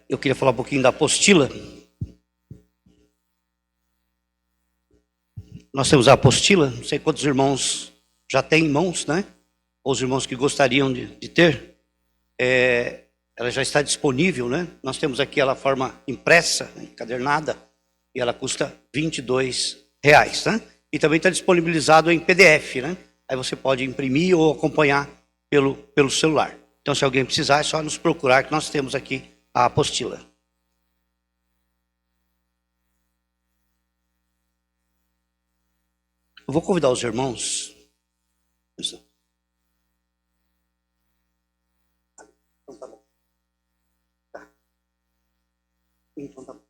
Eu queria falar um pouquinho da apostila. Nós temos a apostila, não sei quantos irmãos já têm em mãos, né? Ou os irmãos que gostariam de ter. Ela já está disponível, né? Nós temos aqui ela forma impressa, encadernada, e ela custa R$22, né? E também está disponibilizado em PDF, né? Aí você pode imprimir ou acompanhar pelo celular. Então, se alguém precisar, é só nos procurar que nós temos aqui a apostila. Eu vou convidar os irmãos. Então tá bom. Então tá bom.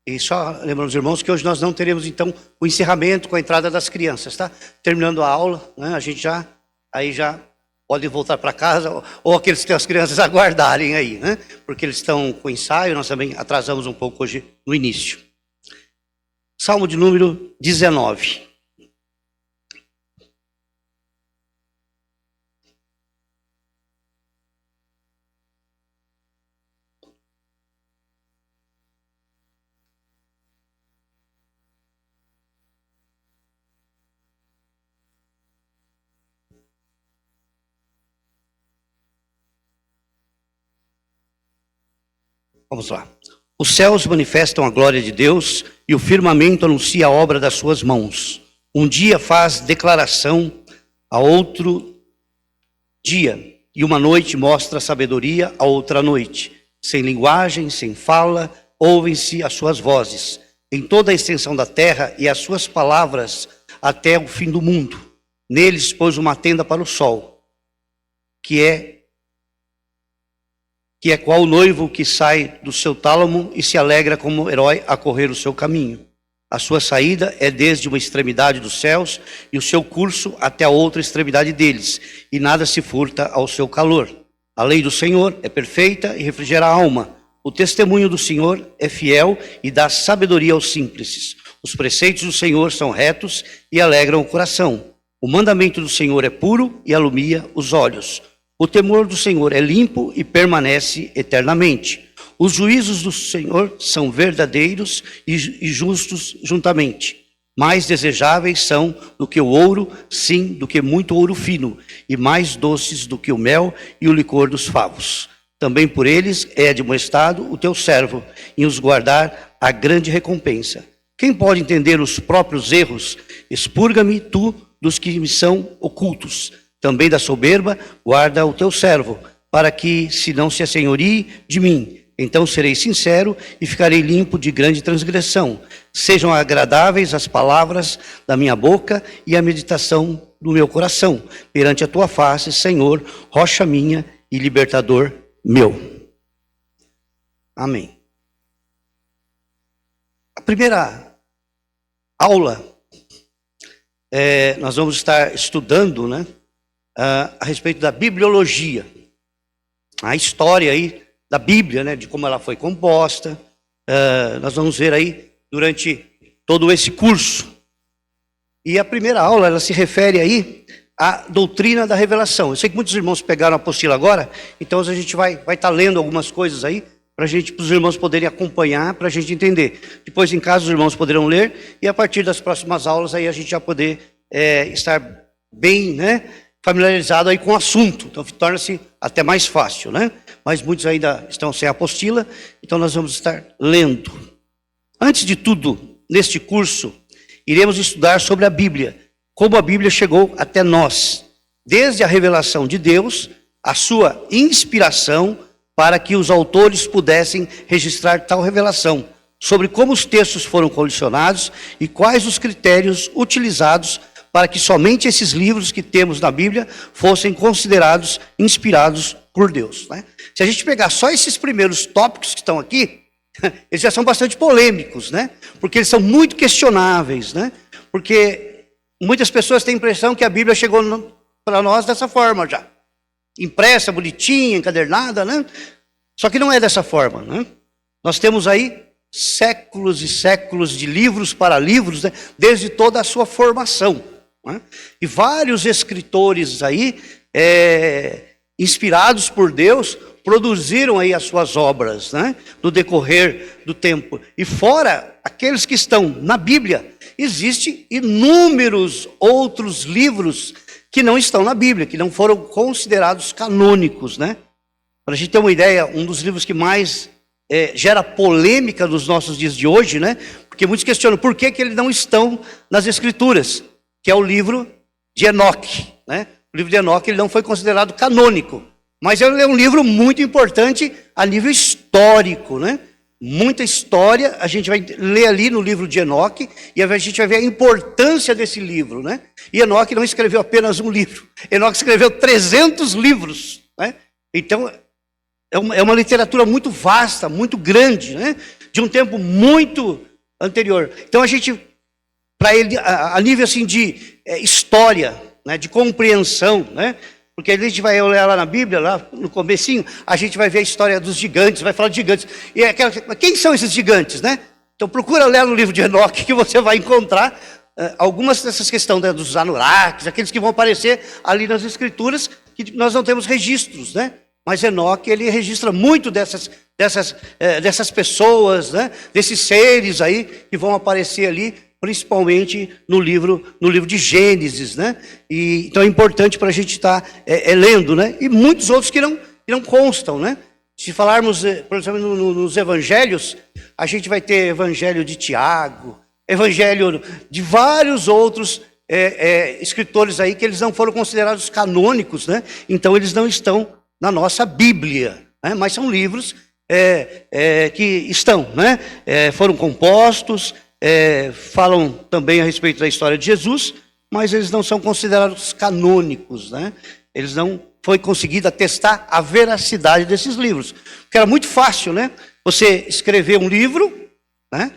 E só lembrando os irmãos que hoje nós não teremos então o encerramento com a entrada das crianças, tá? Terminando a aula, né, a gente já pode voltar para casa, ou aqueles que têm as crianças aguardarem aí, né? Porque eles estão com ensaio, nós também atrasamos um pouco hoje no início. Salmo de número 19. Vamos lá. Os céus manifestam a glória de Deus e o firmamento anuncia a obra das suas mãos. Um dia faz declaração a outro dia, e uma noite mostra sabedoria a outra noite. Sem linguagem, sem fala, ouvem-se as suas vozes. Em toda a extensão da terra e as suas palavras até o fim do mundo. Neles pôs uma tenda para o sol, que é qual noivo que sai do seu tálamo e se alegra como herói a correr o seu caminho. A sua saída é desde uma extremidade dos céus e o seu curso até a outra extremidade deles, e nada se furta ao seu calor. A lei do Senhor é perfeita e refrigera a alma. O testemunho do Senhor é fiel e dá sabedoria aos simples. Os preceitos do Senhor são retos e alegram o coração. O mandamento do Senhor é puro e alumia os olhos. O temor do Senhor é limpo e permanece eternamente. Os juízos do Senhor são verdadeiros e justos juntamente. Mais desejáveis são do que o ouro, sim, do que muito ouro fino, e mais doces do que o mel e o licor dos favos. Também por eles é admoestado o teu servo, em os guardar a grande recompensa. Quem pode entender os próprios erros? Expurga-me tu dos que me são ocultos. Também da soberba, guarda o teu servo, para que se não se assenhorie de mim. Então serei sincero e ficarei limpo de grande transgressão. Sejam agradáveis as palavras da minha boca e a meditação do meu coração, perante a tua face, Senhor, rocha minha e libertador meu. Amém. A primeira aula, nós vamos estar estudando, né? A respeito da bibliologia, a história aí da Bíblia, né, de como ela foi composta. Nós vamos ver aí durante todo esse curso. E a primeira aula, ela se refere aí à doutrina da revelação. Eu sei que muitos irmãos pegaram a apostila agora, então a gente vai estar lendo algumas coisas aí, para os irmãos poderem acompanhar, para a gente entender. Depois em casa os irmãos poderão ler, e a partir das próximas aulas aí a gente já poder estar bem, né, familiarizado aí com o assunto, então torna-se até mais fácil, né? Mas muitos ainda estão sem apostila, então nós vamos estar lendo. Antes de tudo, neste curso, iremos estudar sobre a Bíblia, como a Bíblia chegou até nós, desde a revelação de Deus, a sua inspiração, para que os autores pudessem registrar tal revelação, sobre como os textos foram colecionados e quais os critérios utilizados para que somente esses livros que temos na Bíblia fossem considerados inspirados por Deus, né? Se a gente pegar só esses primeiros tópicos que estão aqui, eles já são bastante polêmicos, né? Porque eles são muito questionáveis, né? Porque muitas pessoas têm a impressão que a Bíblia chegou para nós dessa forma já. Impressa, bonitinha, encadernada, né? Só que não é dessa forma, né? Nós temos aí séculos e séculos de livros para livros, né? Desde toda a sua formação. E vários escritores aí, inspirados por Deus, produziram aí as suas obras, né? No decorrer do tempo. E fora aqueles que estão na Bíblia, existem inúmeros outros livros que não estão na Bíblia, que não foram considerados canônicos, né? Para a gente ter uma ideia, um dos livros que mais gera polêmica nos nossos dias de hoje, né? Porque muitos questionam por que eles não estão nas Escrituras, que é o livro de Enoque, né? O livro de Enoque ele não foi considerado canônico, mas ele é um livro muito importante a nível histórico, né? Muita história, a gente vai ler ali no livro de Enoque, e a gente vai ver a importância desse livro, né? E Enoque não escreveu apenas um livro, Enoque escreveu 300 livros, né? Então, é uma literatura muito vasta, muito grande, né? De um tempo muito anterior. Então, a gente, para ele, a nível assim de história, né? De compreensão, né? Porque a gente vai olhar lá na Bíblia, lá no comecinho, a gente vai ver a história dos gigantes, vai falar de gigantes. E quem são esses gigantes, né? Então procura ler no livro de Enoque que você vai encontrar algumas dessas questões, né, dos Anurakis, aqueles que vão aparecer ali nas Escrituras, que nós não temos registros, né? Mas Enoque, ele registra muito dessas pessoas, né? Desses seres aí que vão aparecer ali, principalmente no livro de Gênesis, né? E, então é importante para a gente estar lendo, né? E muitos outros que não constam, né? Se falarmos, por exemplo, nos evangelhos, a gente vai ter evangelho de Tiago, evangelho de vários outros escritores aí que eles não foram considerados canônicos, né? Então eles não estão na nossa Bíblia, né? Mas são livros que estão, né? Foram compostos, falam também a respeito da história de Jesus, mas eles não são considerados canônicos, né? Eles não foi conseguido atestar a veracidade desses livros, porque era muito fácil, né? Você escrever um livro, né?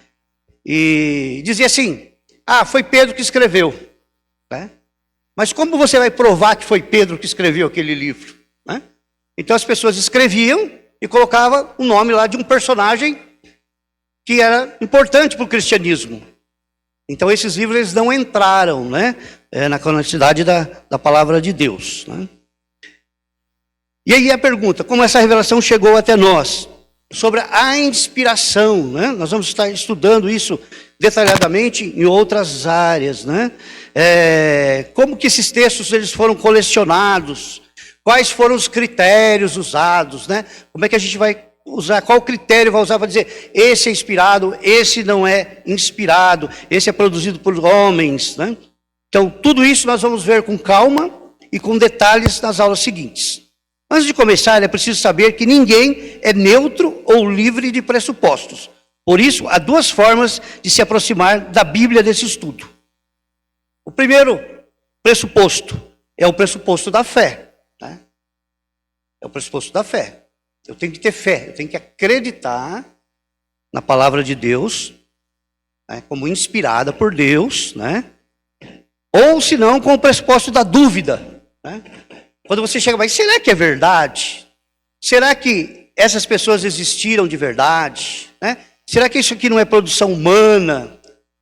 E dizer assim, foi Pedro que escreveu, né? Mas como você vai provar que foi Pedro que escreveu aquele livro, né? Então as pessoas escreviam e colocavam o nome lá de um personagem que era importante para o cristianismo. Então esses livros eles não entraram, né, na canonicidade da palavra de Deus, né? E aí a pergunta, como essa revelação chegou até nós? Sobre a inspiração, né? Nós vamos estar estudando isso detalhadamente em outras áreas, né? Como que esses textos eles foram colecionados? Quais foram os critérios usados, né? Como é que a gente vai usar, qual critério vai usar para dizer esse é inspirado, esse não é inspirado, esse é produzido por homens, né? Então, tudo isso nós vamos ver com calma e com detalhes nas aulas seguintes. Antes de começar, é preciso saber que ninguém é neutro ou livre de pressupostos. Por isso, há duas formas de se aproximar da Bíblia desse estudo. O primeiro pressuposto é o pressuposto da fé, né? É o pressuposto da fé. Eu tenho que ter fé, eu tenho que acreditar na palavra de Deus, né, como inspirada por Deus, né? Ou se não, com o pressuposto da dúvida, né? Quando você chega, mas será que é verdade? Será que essas pessoas existiram de verdade, né? Será que isso aqui não é produção humana?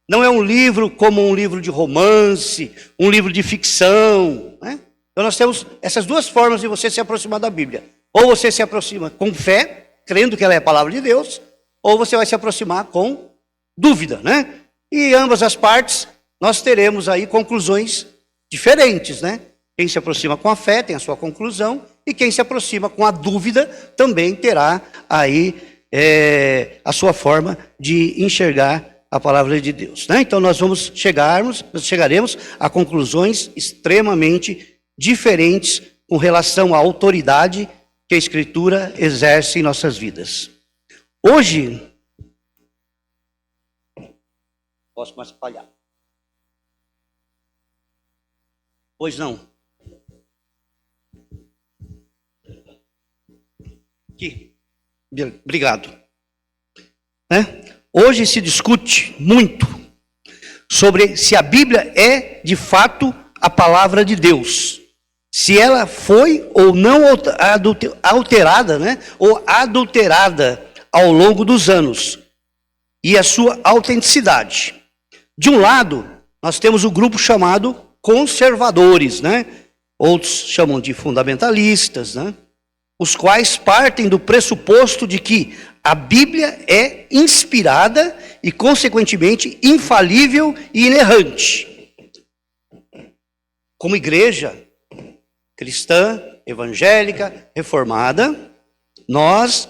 Não é um livro como um livro de romance, um livro de ficção, né? Então nós temos essas duas formas de você se aproximar da Bíblia. Ou você se aproxima com fé, crendo que ela é a palavra de Deus, ou você vai se aproximar com dúvida, né? E ambas as partes, nós teremos aí conclusões diferentes, né? Quem se aproxima com a fé tem a sua conclusão, e quem se aproxima com a dúvida também terá aí a sua forma de enxergar a palavra de Deus, né? Então nós chegaremos a conclusões extremamente diferentes com relação à autoridade que a Escritura exerce em nossas vidas. Hoje, posso mais espalhar? Pois não. Aqui. Obrigado. Hoje se discute muito sobre se a Bíblia é de fato a palavra de Deus. Se ela foi ou não alterada, né? Ou adulterada ao longo dos anos. E a sua autenticidade. De um lado, nós temos o grupo chamado conservadores, né? Outros chamam de fundamentalistas, né? os quais partem do pressuposto de que a Bíblia é inspirada e, consequentemente, infalível e inerrante. Como igreja cristã, evangélica, reformada, nós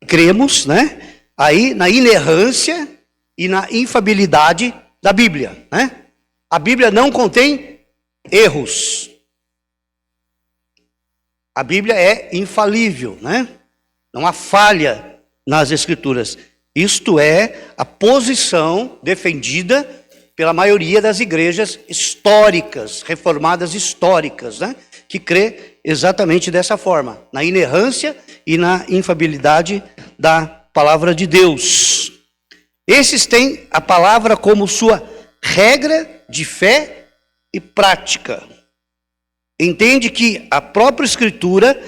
cremos, né, aí na inerrância e na infalibilidade da Bíblia, né? A Bíblia não contém erros. A Bíblia é infalível, né? Não há falha nas Escrituras. Isto é a posição defendida pela maioria das igrejas históricas, reformadas históricas, né? Que crê exatamente dessa forma, na inerrância e na infalibilidade da palavra de Deus. Esses têm a palavra como sua regra de fé e prática. Entende que a própria Escritura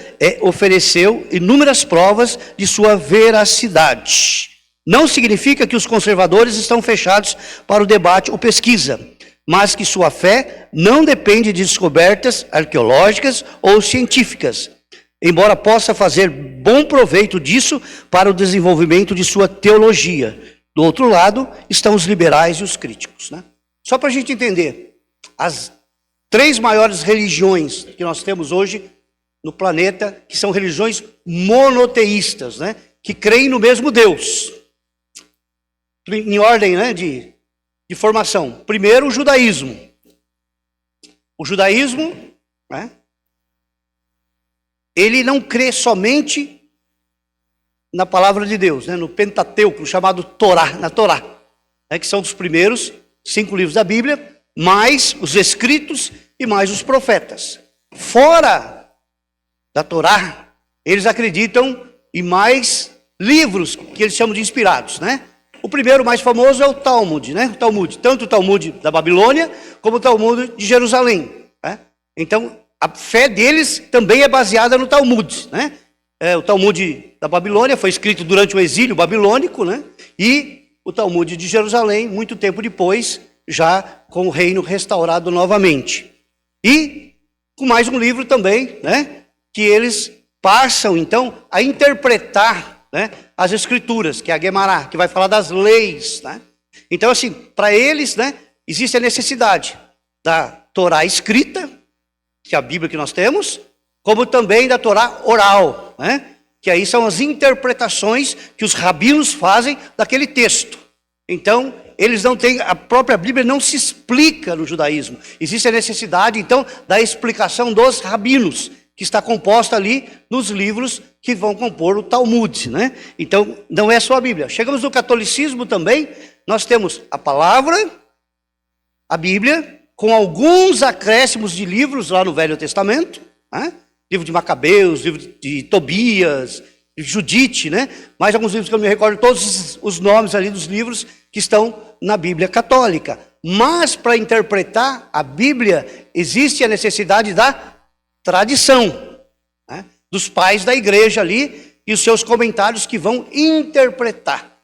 ofereceu inúmeras provas de sua veracidade. Não significa que os conservadores estão fechados para o debate ou pesquisa, mas que sua fé não depende de descobertas arqueológicas ou científicas, embora possa fazer bom proveito disso para o desenvolvimento de sua teologia. Do outro lado, estão os liberais e os críticos, né? Só para a gente entender, as 3 maiores religiões que nós temos hoje no planeta, que são religiões monoteístas, né? Que creem no mesmo Deus. Em ordem, né, de formação. Primeiro, o judaísmo. O judaísmo, né, ele não crê somente na palavra de Deus, né, no Pentateuco, chamado Torá, na Torá, né, que são os primeiros 5 livros da Bíblia, mais os escritos e mais os profetas. Fora da Torá, eles acreditam em mais livros que eles chamam de inspirados, né? O primeiro mais famoso é o Talmud, né? O Talmud, tanto o Talmud da Babilônia como o Talmud de Jerusalém, né? Então, a fé deles também é baseada no Talmud, né? O Talmud da Babilônia foi escrito durante o exílio babilônico, né? E o Talmud de Jerusalém, muito tempo depois, já com o reino restaurado novamente. E com mais um livro também, né? Que eles passam, então, a interpretar, né, as Escrituras, que é a Guemará, que vai falar das leis, né? Então, assim, para eles, né, existe a necessidade da Torá escrita, que é a Bíblia que nós temos, como também da Torá oral, né? Que aí são as interpretações que os rabinos fazem daquele texto. Então, eles não têm, a própria Bíblia não se explica no judaísmo. Existe a necessidade, então, da explicação dos rabinos, que está composta ali nos livros que vão compor o Talmud, né? Então, não é só a Bíblia. Chegamos no catolicismo também, nós temos a palavra, a Bíblia, com alguns acréscimos de livros lá no Velho Testamento, né? Livro de Macabeus, livro de Tobias, de Judite, né? Mais alguns livros que eu não me recordo, todos os nomes ali dos livros que estão na Bíblia católica. Mas para interpretar a Bíblia, existe a necessidade da tradição, né, dos pais da igreja ali e os seus comentários que vão interpretar.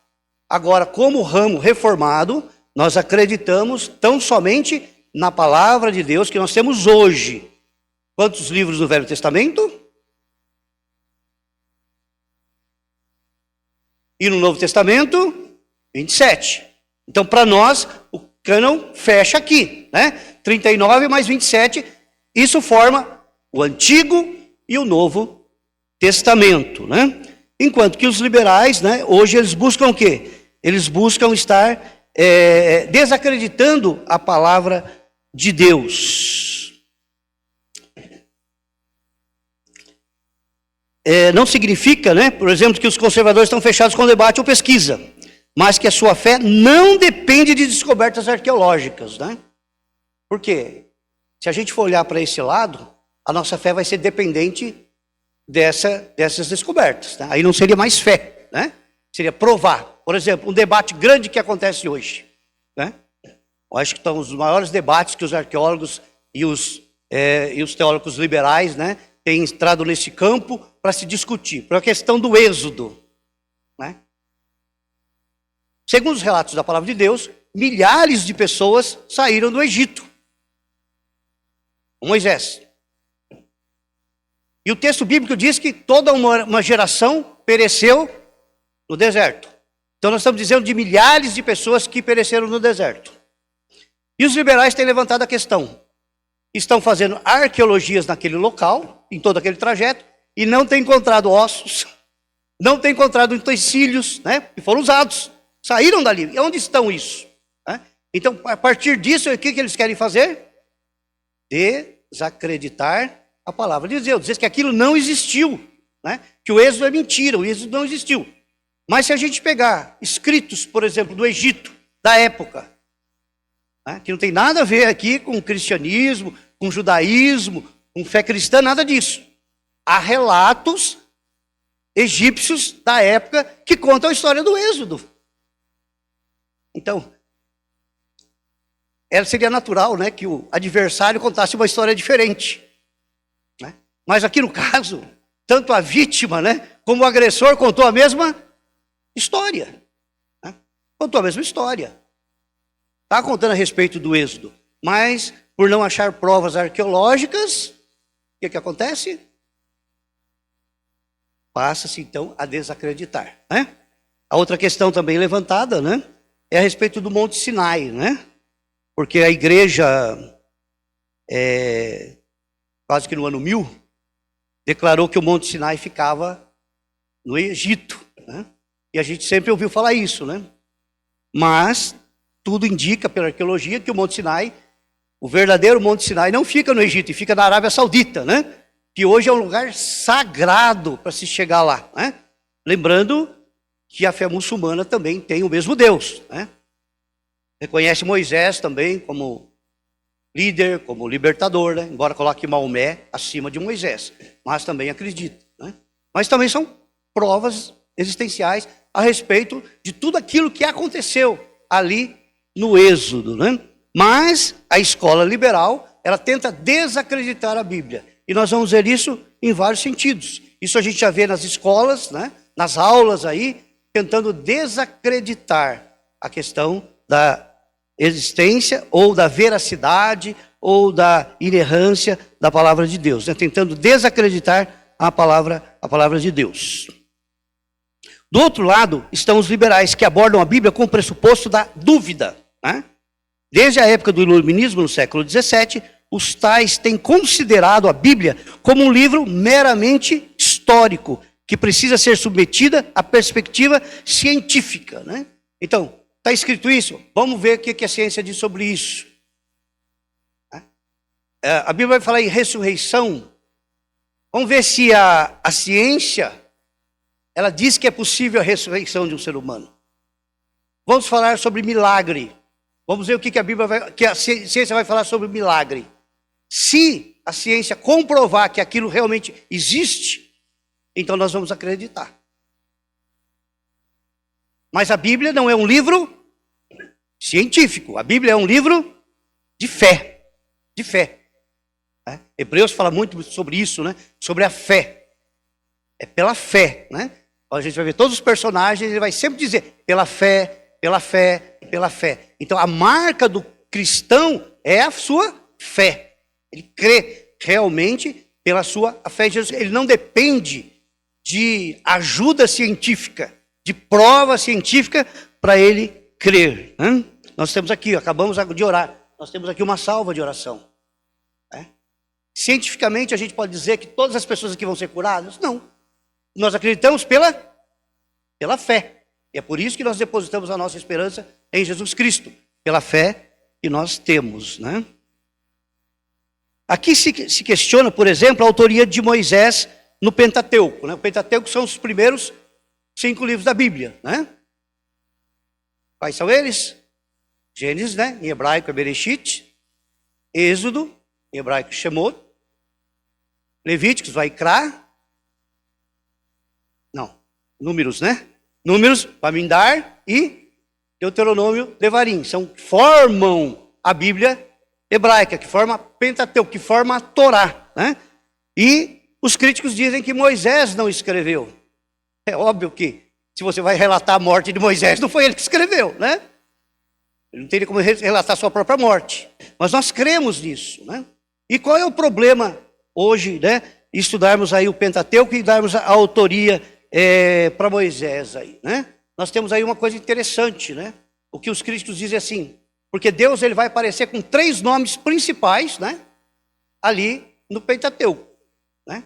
Agora, como ramo reformado, nós acreditamos tão somente na palavra de Deus que nós temos hoje. Quantos livros do Velho Testamento? E no Novo Testamento? 27. Então, para nós, o cânon fecha aqui, né? 39 mais 27, isso forma o Antigo e o Novo Testamento, né? Enquanto que os liberais, né, hoje eles buscam o quê? Eles buscam estar desacreditando a palavra de Deus. Não significa, né, por exemplo, que os conservadores estão fechados com debate ou pesquisa, mas que a sua fé não depende de descobertas arqueológicas, né? Por quê? Se a gente for olhar para esse lado, a nossa fé vai ser dependente dessas descobertas, né? Aí não seria mais fé, né? Seria provar. Por exemplo, um debate grande que acontece hoje, né? Eu acho que estão os maiores debates que os arqueólogos e os teólogos liberais, né, têm entrado nesse campo para se discutir, para a questão do êxodo, né? Segundo os relatos da palavra de Deus, milhares de pessoas saíram do Egito com Moisés. E o texto bíblico diz que toda uma geração pereceu no deserto. Então nós estamos dizendo de milhares de pessoas que pereceram no deserto. E os liberais têm levantado a questão. Estão fazendo arqueologias naquele local, em todo aquele trajeto, e não têm encontrado ossos, não têm encontrado utensílios, né, que foram usados, saíram dali. E onde estão isso? Então, a partir disso, o que eles querem fazer? Desacreditar a palavra de Deus, dizer que aquilo não existiu, né? Que o êxodo é mentira, o êxodo não existiu. Mas se a gente pegar escritos, por exemplo, do Egito, da época, né, que não tem nada a ver aqui com cristianismo, com judaísmo, com fé cristã, nada disso. Há relatos egípcios da época que contam a história do êxodo. Então, seria natural, né, que o adversário contasse uma história diferente. Né? Mas aqui no caso, tanto a vítima, né, como o agressor contou a mesma história. Né? Contou a mesma história. Está contando a respeito do êxodo. Mas, por não achar provas arqueológicas, o que acontece? Passa-se então a desacreditar. Né? A outra questão também levantada, né, é a respeito do Monte Sinai, né? Porque a igreja, quase que no ano 1000, declarou que o Monte Sinai ficava no Egito. Né? E a gente sempre ouviu falar isso, né? Mas tudo indica pela arqueologia que o Monte Sinai, o verdadeiro Monte Sinai, não fica no Egito, fica na Arábia Saudita, né? Que hoje é um lugar sagrado para se chegar lá. Né? Lembrando que a fé muçulmana também tem o mesmo Deus, né? Reconhece Moisés também como líder, como libertador, né? Embora coloque Maomé acima de Moisés, mas também acredita. Né? Mas também são provas existenciais a respeito de tudo aquilo que aconteceu ali no Êxodo. Né? Mas a escola liberal, ela tenta desacreditar a Bíblia. E nós vamos ver isso em vários sentidos. Isso a gente já vê nas escolas, né? Nas aulas aí, tentando desacreditar a questão da existência ou da veracidade ou da inerrância da palavra de Deus, né? Tentando desacreditar a palavra de Deus. Do outro lado estão os liberais que abordam a Bíblia com o pressuposto da dúvida. Né? Desde a época do Iluminismo, no século XVII, os tais têm considerado a Bíblia como um livro meramente histórico, que precisa ser submetida à perspectiva científica. Né? Então, está escrito isso? Vamos ver o que a ciência diz sobre isso. A Bíblia vai falar em ressurreição. Vamos ver se a ciência, ela diz que é possível a ressurreição de um ser humano. Vamos falar sobre milagre. Vamos ver o que a Bíblia que a ciência vai falar sobre milagre. Se a ciência comprovar que aquilo realmente existe, então nós vamos acreditar. Mas a Bíblia não é um livro científico. A Bíblia é um livro de fé. De fé. Né? Hebreus fala muito sobre isso, né? Sobre a fé. É pela fé. Né? A gente vai ver todos os personagens, ele vai sempre dizer pela fé, pela fé, pela fé. Então a marca do cristão é a sua fé. Ele crê realmente pela sua fé em Jesus. Ele não depende de ajuda científica, de prova científica para ele crer. Né? Nós temos aqui, acabamos de orar, nós temos aqui uma salva de oração. Né? Cientificamente a gente pode dizer que todas as pessoas aqui vão ser curadas? Não. Nós acreditamos pela fé. E é por isso que nós depositamos a nossa esperança em Jesus Cristo, pela fé que nós temos. Né? Aqui se questiona, por exemplo, a autoria de Moisés no Pentateuco. Né? O Pentateuco são os primeiros 5 livros da Bíblia. Né? Quais são eles? Gênesis, né? Em hebraico é Bereshit. Êxodo, em hebraico Shemot. Levíticos, Vaikra. Não, Números, né? Números, Bamidbar e Deuteronômio, Devarim. Formam a Bíblia hebraica, que forma Pentateuco, que forma a Torá. Né? E os críticos dizem que Moisés não escreveu. É óbvio que, se você vai relatar a morte de Moisés, não foi ele que escreveu, né? Ele não teria como relatar a sua própria morte. Mas nós cremos nisso, né? E qual é o problema hoje, né, estudarmos aí o Pentateuco e darmos a autoria para Moisés aí, né? Nós temos aí uma coisa interessante, né? O que os críticos dizem assim, porque Deus ele vai aparecer com 3 nomes principais, né? Ali no Pentateuco, né?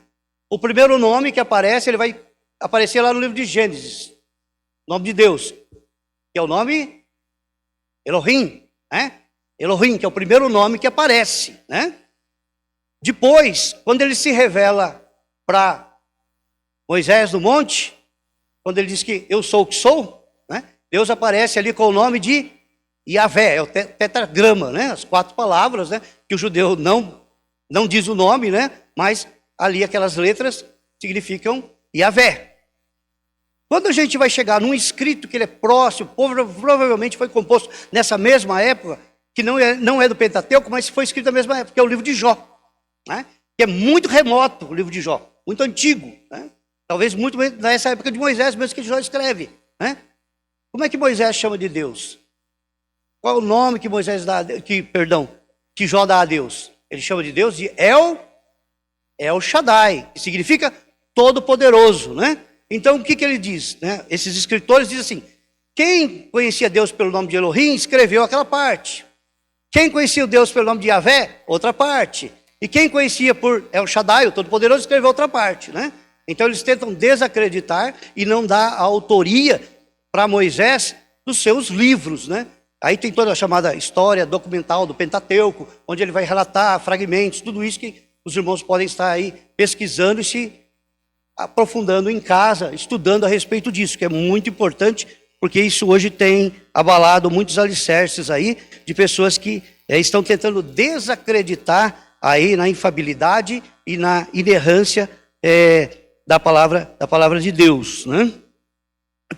O primeiro nome que aparece, ele vai aparecer lá no livro de Gênesis, nome de Deus, que é o nome Elohim, né? Elohim, que é o primeiro nome que aparece, né? Depois, quando ele se revela para Moisés no monte, quando ele diz que eu sou o que sou, né? Deus aparece ali com o nome de Yahvé, é o tetragrama, né? As 4 palavras, né? Que o judeu não diz o nome, né? Mas ali aquelas letras significam Yahvé. Quando a gente vai chegar num escrito que ele é próximo, provavelmente foi composto nessa mesma época, que não é do Pentateuco, mas foi escrito na mesma época, que é o livro de Jó, né? Que é muito remoto o livro de Jó, muito antigo, né? Talvez muito nessa época de Moisés, mesmo que Jó escreve, né? Como é que Moisés chama de Deus? Qual é o nome que que Jó dá a Deus? Ele chama de Deus de El Shaddai, que significa todo-poderoso, né? Então o que ele diz, né? Esses escritores dizem assim, quem conhecia Deus pelo nome de Elohim, escreveu aquela parte. Quem conhecia o Deus pelo nome de Yahvé, outra parte. E quem conhecia por El Shaddai, o Todo-Poderoso, escreveu outra parte, né? Então eles tentam desacreditar e não dar a autoria para Moisés dos seus livros, né? Aí tem toda a chamada história documental do Pentateuco, onde ele vai relatar fragmentos, tudo isso que os irmãos podem estar aí pesquisando e se aprofundando em casa, estudando a respeito disso, que é muito importante, porque isso hoje tem abalado muitos alicerces aí de pessoas que estão tentando desacreditar aí na infabilidade e na inerrância da palavra de Deus, né?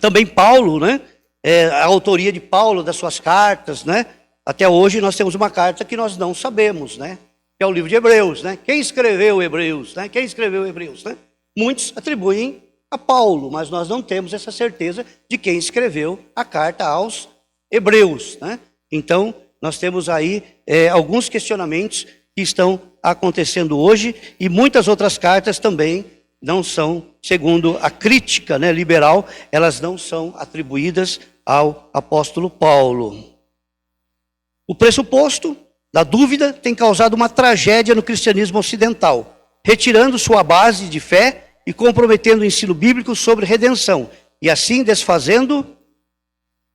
Também Paulo, né? A autoria de Paulo das suas cartas, né? Até hoje nós temos uma carta que nós não sabemos, né? Que é o livro de Hebreus, né? Quem escreveu Hebreus, né? Quem escreveu Hebreus, né? Muitos atribuem a Paulo, mas nós não temos essa certeza de quem escreveu a carta aos Hebreus, né? Então, nós temos aí alguns questionamentos que estão acontecendo hoje e muitas outras cartas também não são, segundo a crítica, né, liberal, elas não são atribuídas ao apóstolo Paulo. O pressuposto da dúvida tem causado uma tragédia no cristianismo ocidental, retirando sua base de fé e comprometendo o ensino bíblico sobre redenção, e assim desfazendo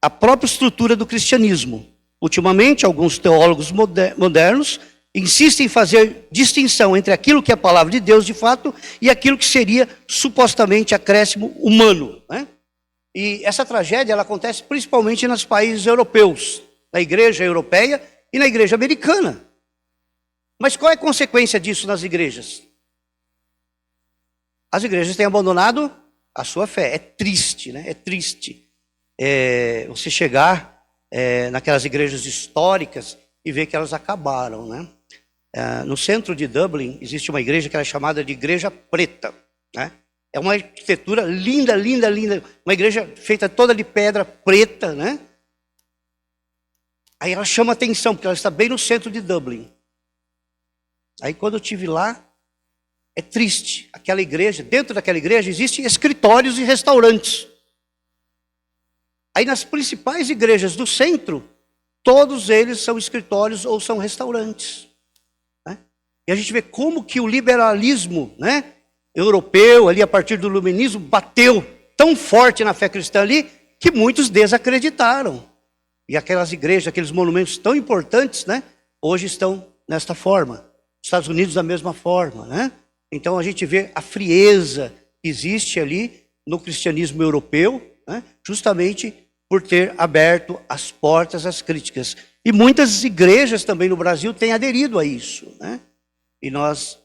a própria estrutura do cristianismo. Ultimamente, alguns teólogos modernos insistem em fazer distinção entre aquilo que é a palavra de Deus de fato e aquilo que seria supostamente acréscimo humano, né? E essa tragédia ela acontece principalmente nos países europeus, na igreja europeia e na igreja americana. Mas qual é a consequência disso nas igrejas? As igrejas têm abandonado a sua fé. É triste, né? É triste você chegar naquelas igrejas históricas e ver que elas acabaram, né? No centro de Dublin existe uma igreja que é chamada de Igreja Preta, né? É uma arquitetura linda, linda, linda. Uma igreja feita toda de pedra preta, né? Aí ela chama atenção, porque ela está bem no centro de Dublin. Aí quando eu estive lá, é triste. Aquela igreja, dentro daquela igreja, existem escritórios e restaurantes. Aí nas principais igrejas do centro, todos eles são escritórios ou são restaurantes, né? E a gente vê como que o liberalismo, né, europeu, ali a partir do iluminismo, bateu tão forte na fé cristã ali, que muitos desacreditaram. E aquelas igrejas, aqueles monumentos tão importantes, né, hoje estão nesta forma. Os Estados Unidos da mesma forma, né? Então a gente vê a frieza que existe ali no cristianismo europeu, né, justamente por ter aberto as portas às críticas. E muitas igrejas também no Brasil têm aderido a isso, né? E nós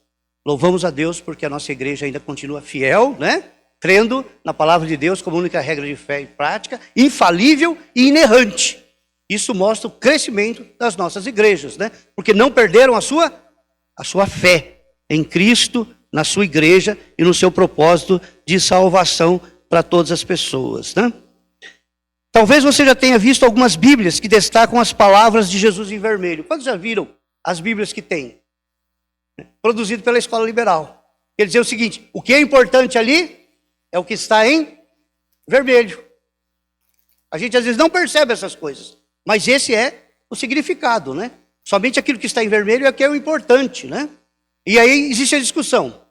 louvamos a Deus porque a nossa igreja ainda continua fiel, né? Crendo na palavra de Deus como única regra de fé e prática, infalível e inerrante. Isso mostra o crescimento das nossas igrejas, né? Porque não perderam a sua fé em Cristo, na sua igreja e no seu propósito de salvação para todas as pessoas, né? Talvez você já tenha visto algumas Bíblias que destacam as palavras de Jesus em vermelho. Quantos já viram as Bíblias que tem? Produzido pela Escola Liberal. Quer dizer o seguinte, o que é importante ali é o que está em vermelho. A gente às vezes não percebe essas coisas, mas esse é o significado, né? Somente aquilo que está em vermelho é que é o importante, né? E aí existe a discussão.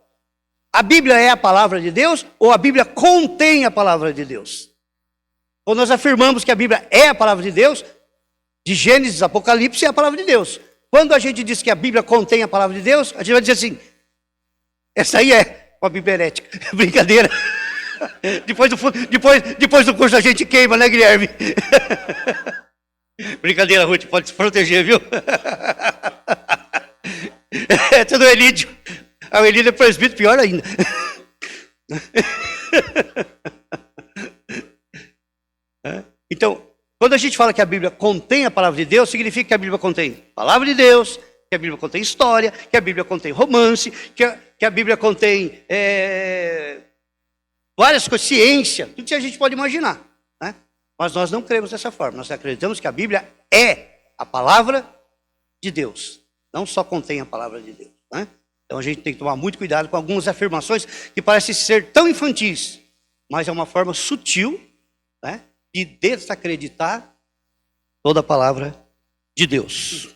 A Bíblia é a palavra de Deus ou a Bíblia contém a palavra de Deus? Quando nós afirmamos que a Bíblia é a palavra de Deus, de Gênesis, Apocalipse é a palavra de Deus. Quando a gente diz que a Bíblia contém a palavra de Deus, a gente vai dizer assim, essa aí é uma Bíblia herética. Brincadeira. Depois do curso a gente queima, né, Guilherme? Brincadeira, Ruth, pode se proteger, viu? É tudo Elídio. O Elídio é presbítero, pior ainda. Então, quando a gente fala que a Bíblia contém a palavra de Deus, significa que a Bíblia contém a palavra de Deus, que a Bíblia contém história, que a Bíblia contém romance, que a Bíblia contém várias coisas, ciência, tudo que a gente pode imaginar, né? Mas nós não cremos dessa forma, nós acreditamos que a Bíblia é a palavra de Deus, não só contém a palavra de Deus, né? Então a gente tem que tomar muito cuidado com algumas afirmações que parecem ser tão infantis, mas é uma forma sutil, né, de desacreditar toda a palavra de Deus.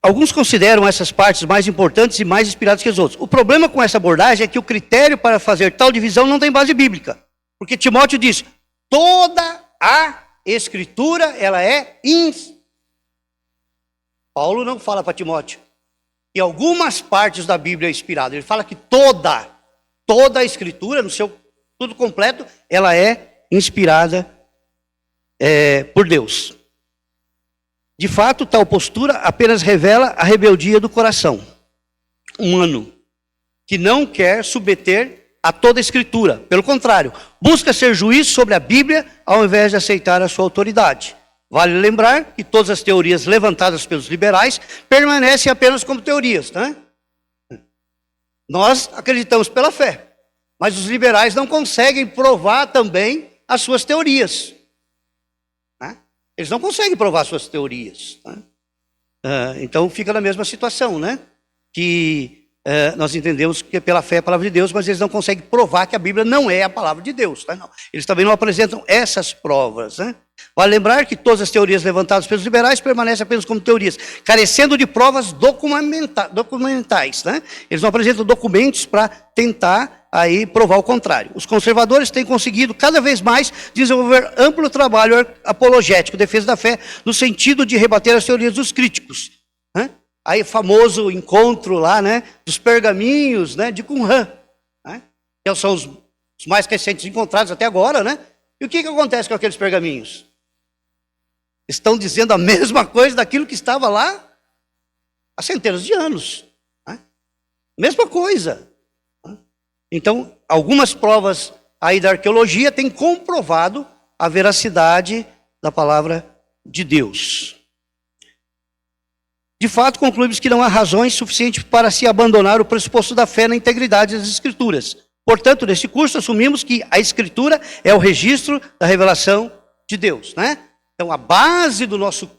Alguns consideram essas partes mais importantes e mais inspiradas que as outras. O problema com essa abordagem é que o critério para fazer tal divisão não tem base bíblica. Porque Timóteo diz, toda a Escritura, ela é Paulo não fala para Timóteo que algumas partes da Bíblia é inspirada. Ele fala que toda a Escritura, no seu tudo completo, ela é inspirada por Deus. De fato, tal postura apenas revela a rebeldia do coração humano, que não quer submeter a toda a Escritura. Pelo contrário, busca ser juiz sobre a Bíblia ao invés de aceitar a sua autoridade. Vale lembrar que todas as teorias levantadas pelos liberais permanecem apenas como teorias, né? Nós acreditamos pela fé, mas os liberais não conseguem provar também as suas teorias. Eles não conseguem provar suas teorias, né? Então fica na mesma situação, né? Que nós entendemos que pela fé é a palavra de Deus, mas eles não conseguem provar que a Bíblia não é a palavra de Deus, tá? Não. Eles também não apresentam essas provas, né? Vale lembrar que todas as teorias levantadas pelos liberais permanecem apenas como teorias, carecendo de provas documentais, né? Eles não apresentam documentos para tentar aí provar o contrário. Os conservadores têm conseguido cada vez mais desenvolver amplo trabalho apologético, defesa da fé, no sentido de rebater as teorias dos críticos, né? Aí famoso encontro lá, né, dos pergaminhos, né, de Qumran, né, que são os mais recentes encontrados até agora, né? E o que acontece com aqueles pergaminhos? Estão dizendo a mesma coisa daquilo que estava lá há centenas de anos, né? Mesma coisa. Então, algumas provas aí da arqueologia têm comprovado a veracidade da palavra de Deus. De fato, concluímos que não há razões suficientes para se abandonar o pressuposto da fé na integridade das Escrituras. Portanto, neste curso, assumimos que a Escritura é o registro da revelação de Deus, né? Então, a base do nosso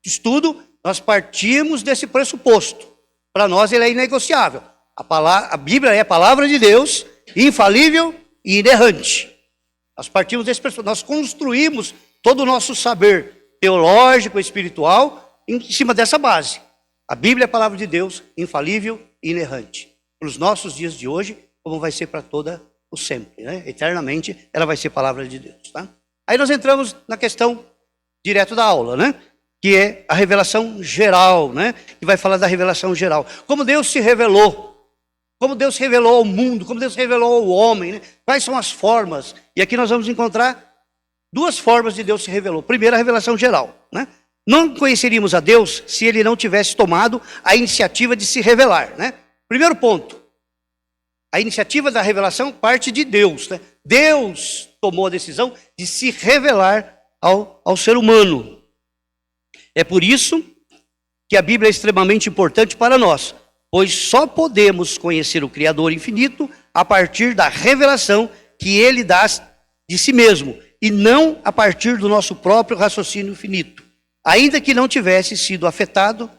estudo, nós partimos desse pressuposto. Para nós, ele é inegociável. A Bíblia é a palavra de Deus, infalível e inerrante. Nós partimos desse pressuposto. Nós construímos todo o nosso saber teológico e espiritual em cima dessa base. A Bíblia é a palavra de Deus, infalível e inerrante. Para os nossos dias de hoje, como vai ser para toda o sempre, né? Eternamente, ela vai ser palavra de Deus, tá? Aí nós entramos na questão direto da aula, né? Que é a revelação geral, né? Que vai falar da revelação geral. Como Deus se revelou. Como Deus se revelou ao mundo, como Deus se revelou ao homem, né? Quais são as formas? E aqui nós vamos encontrar duas formas de Deus se revelou. Primeiro, a revelação geral, né? Não conheceríamos a Deus se ele não tivesse tomado a iniciativa de se revelar, né? Primeiro ponto, a iniciativa da revelação parte de Deus, né? Deus tomou a decisão de se revelar ao ser humano. É por isso que a Bíblia é extremamente importante para nós, pois só podemos conhecer o Criador infinito a partir da revelação que ele dá de si mesmo, e não a partir do nosso próprio raciocínio finito. Ainda que não tivesse sido afetado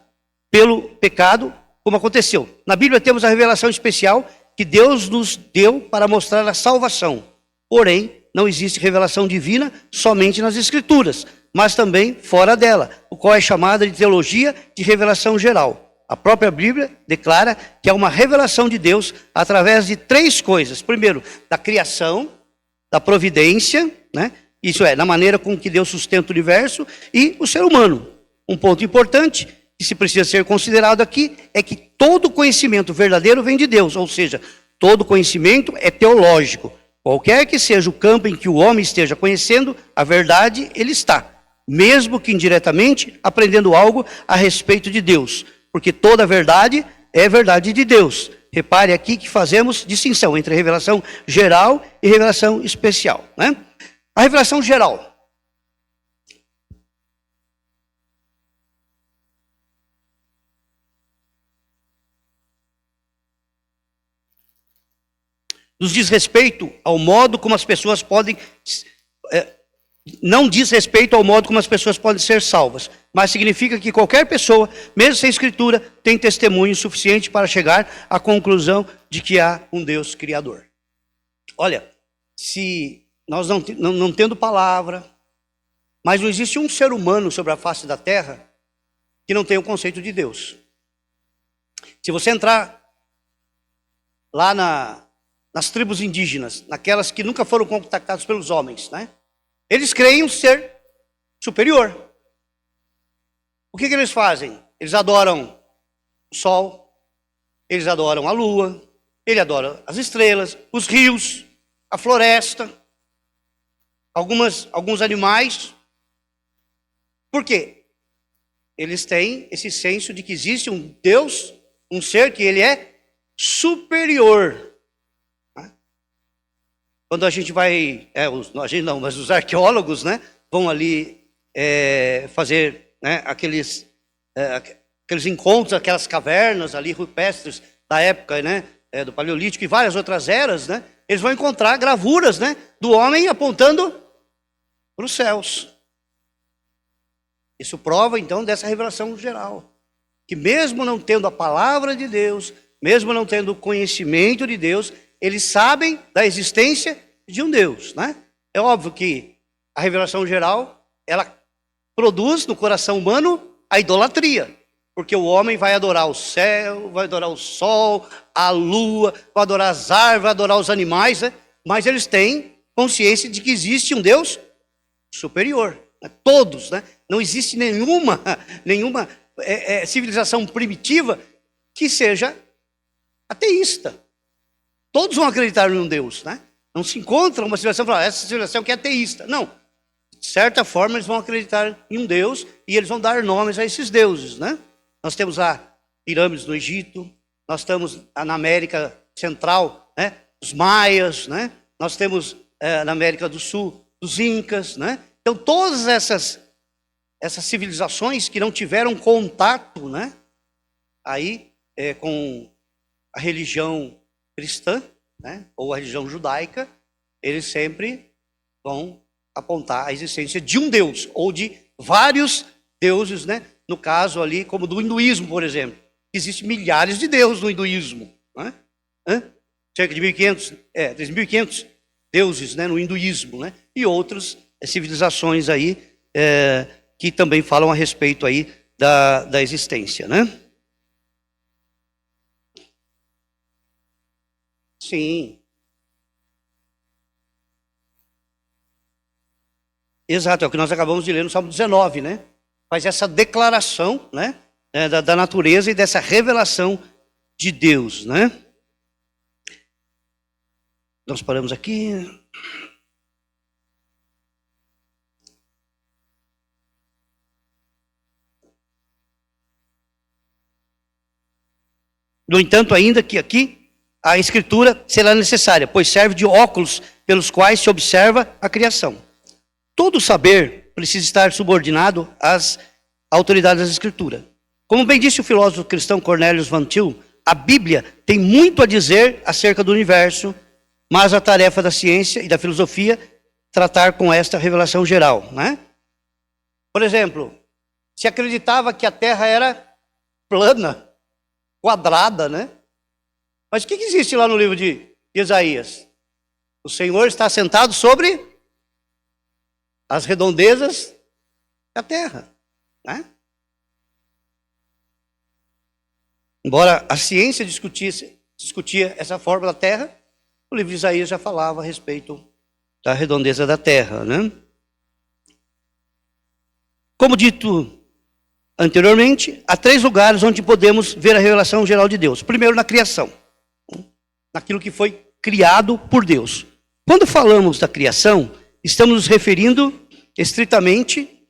pelo pecado, como aconteceu. Na Bíblia temos a revelação especial que Deus nos deu para mostrar a salvação. Porém, não existe revelação divina somente nas Escrituras, mas também fora dela, o qual é chamada de teologia de revelação geral. A própria Bíblia declara que há uma revelação de Deus através de 3 coisas. Primeiro, da criação, da providência, né? Isso é, na maneira com que Deus sustenta o universo, e o ser humano. Um ponto importante que se precisa ser considerado aqui é que todo conhecimento verdadeiro vem de Deus, ou seja, todo conhecimento é teológico. Qualquer que seja o campo em que o homem esteja conhecendo a verdade, ele está, mesmo que indiretamente, aprendendo algo a respeito de Deus, porque toda verdade é verdade de Deus. Repare aqui que fazemos distinção entre revelação geral e revelação especial, né? A revelação geral. Nos diz respeito ao modo como as pessoas podem... não diz respeito ao modo como as pessoas podem ser salvas, mas significa que qualquer pessoa, mesmo sem escritura, tem testemunho suficiente para chegar à conclusão de que há um Deus criador. Olha, se nós não tendo palavra, mas não existe um ser humano sobre a face da terra que não tenha o conceito de Deus. Se você entrar lá nas tribos indígenas, naquelas que nunca foram contactadas pelos homens, né? Eles creem um ser superior. O que eles fazem? Eles adoram o sol, eles adoram a lua, eles adoram as estrelas, os rios, a floresta, alguns animais. Por quê? Eles têm esse senso de que existe um Deus, um ser que ele é superior. Quando a gente vai, a gente não, mas os arqueólogos, né, vão ali fazer, né, aqueles encontros, aquelas cavernas ali rupestres da época, né, do Paleolítico e várias outras eras, né, eles vão encontrar gravuras, né, do homem apontando para os céus. Isso prova então dessa revelação geral, que mesmo não tendo a palavra de Deus, mesmo não tendo o conhecimento de Deus, eles sabem da existência de um Deus, né? É óbvio que a revelação geral, ela produz no coração humano a idolatria, porque o homem vai adorar o céu, vai adorar o sol, a lua, vai adorar as árvores, vai adorar os animais, né? Mas eles têm consciência de que existe um Deus superior, né? Todos, né? Não existe nenhuma civilização primitiva que seja ateísta. Todos vão acreditar em um Deus, né? Não se encontra uma civilização que fala, essa civilização que é ateísta. Não. De certa forma, eles vão acreditar em um Deus e eles vão dar nomes a esses deuses, né? Nós temos a pirâmides no Egito, nós estamos na América Central, né, os maias, né? Nós temos na América do Sul os incas, né? Então, todas essas civilizações que não tiveram contato, né, aí com a religião cristã, né, ou a religião judaica, eles sempre vão apontar a existência de um Deus, ou de vários deuses, né? No caso ali, como do hinduísmo, por exemplo. Existem milhares de deuses no hinduísmo, né? Cerca de 3.500 deuses, né, no hinduísmo, né? E outras civilizações aí que também falam a respeito aí da existência, né? Sim. Exato, é o que nós acabamos de ler no Salmo 19, né? Faz essa declaração, né, da natureza e dessa revelação de Deus, né? Nós paramos aqui. No entanto, ainda que aqui a escritura será necessária, pois serve de óculos pelos quais se observa a criação. Todo saber precisa estar subordinado às autoridades da escritura. Como bem disse o filósofo cristão Cornelius Van Til, a Bíblia tem muito a dizer acerca do universo, mas a tarefa da ciência e da filosofia tratar com esta revelação geral, né? Por exemplo, se acreditava que a Terra era plana, quadrada, né? Mas o que existe lá no livro de Isaías? O Senhor está sentado sobre as redondezas da terra, né? Embora a ciência discutia essa forma da terra, o livro de Isaías já falava a respeito da redondeza da terra, né? Como dito anteriormente, há 3 lugares onde podemos ver a revelação geral de Deus. Primeiro, na criação, naquilo que foi criado por Deus. Quando falamos da criação, estamos nos referindo estritamente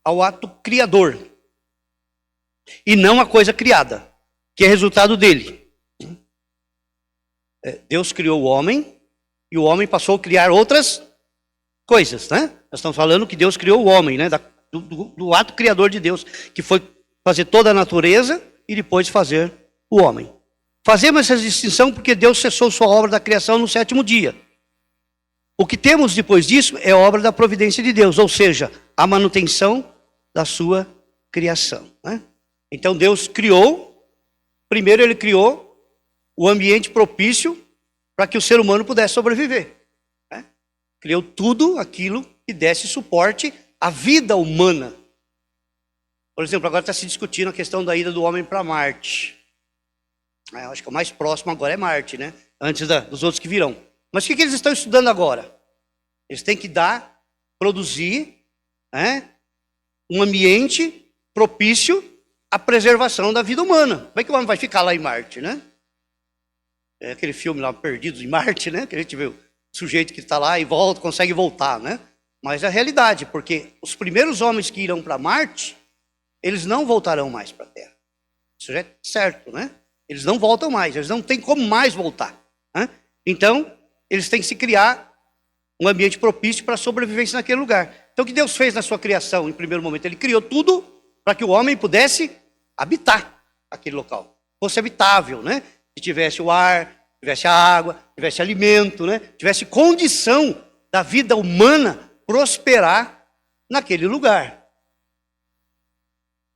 ao ato criador e não à coisa criada, que é resultado dele. Deus criou o homem e o homem passou a criar outras coisas, né? Nós estamos falando que Deus criou o homem, né? Do ato criador de Deus, que foi fazer toda a natureza e depois fazer o homem. Fazemos essa distinção porque Deus cessou sua obra da criação no 7º dia. O que temos depois disso é obra da providência de Deus, ou seja, a manutenção da sua criação, né? Então Deus criou, primeiro ele criou o ambiente propício para que o ser humano pudesse sobreviver, né? Criou tudo aquilo que desse suporte à vida humana. Por exemplo, agora está se discutindo a questão da ida do homem para Marte. Eu acho que o mais próximo agora é Marte, né? Antes dos outros que virão. Mas o que eles estão estudando agora? Eles têm que produzir, né, um ambiente propício à preservação da vida humana. Como é que o homem vai ficar lá em Marte, né? É aquele filme lá, Perdidos em Marte, né? Que a gente vê o sujeito que está lá e volta, consegue voltar, né? Mas é a realidade, porque os primeiros homens que irão para Marte, eles não voltarão mais para a Terra. Isso já é certo, né? Eles não voltam mais, eles não têm como mais voltar, né? Então, eles têm que se criar um ambiente propício para a sobrevivência naquele lugar. Então, o que Deus fez na sua criação, em primeiro momento? Ele criou tudo para que o homem pudesse habitar aquele local. Fosse habitável, né? Que tivesse o ar, tivesse a água, tivesse alimento, né? Tivesse condição da vida humana prosperar naquele lugar.